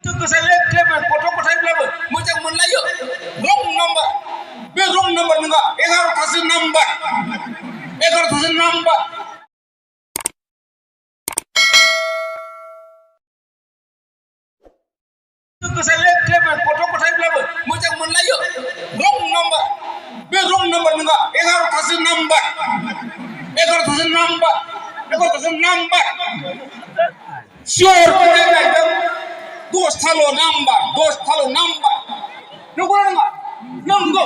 गोसाइले claim गथ' गथायब्लाबो मोजां मोनलायो रं नाम्बार बे रं नाम्बार नङा 11थासो नाम्बार 11थासो नाम्बार गोसाइले क्लेम गथ' गथायब्लाबो मोजां मोनलायो रं नाम्बार बे रं नाम्बार नङा 11थासो नाम्बार 11थासो नाम्बार 11थासो नाम्बार सियर फरायनायजों 10थाल' नाम्बार 10थाल' नाम्बार नंगौना नङा नंगौ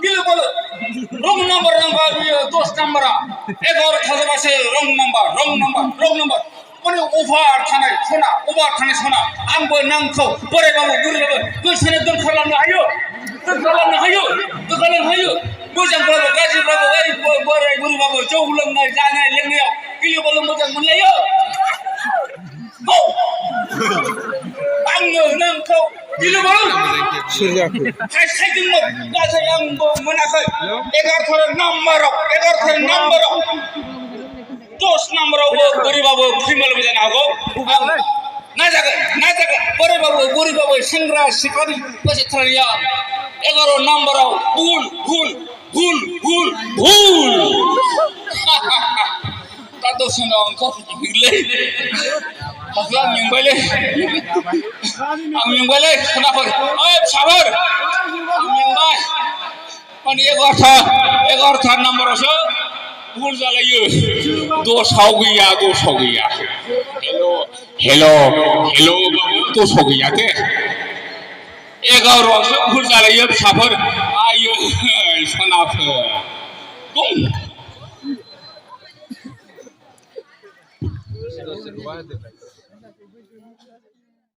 गिलुबालु रं नाम्बार नांगौ बियो 10 नाम्बारा 11थासोबासो रं नाम्बार माने अभार थानाय सना आंबो नांखौ बोरायबाबो बुरैबाबो गोसोनो दोनखालांनो हायो मोजांब्लाबो गाज्रिब्लाबो बोराय बुरैबाबो जौ लोंनाय जानाय लोंनायाव गिलुबालु मोजां मोनलायो आङो नोंखौ गिलुबालु खायदोंमोन नाथाय आंबो मोनाखै 11 नाम्बाराव 10 नाम्बारावबो बोरैबाबो फैमालबो जानो हागौ आं नाजागोन बोरायबाबो बुरैबाबो सेंग्रा सिख्लानि बोसोरथारिया 11 नाम्बाराव भुल दा दसेनाव ओंखारफैलै दाख्लै आं मेंबायलै खोनाफोर ओइ फिसाफोर आं मेंबाय माने 11था नाम्बारावसो भुल जालायो 10आव गैया हेल' बाबु 10आव गैया दे 11आवसो भुल जालायो फिसाफोर आयै सनाफोर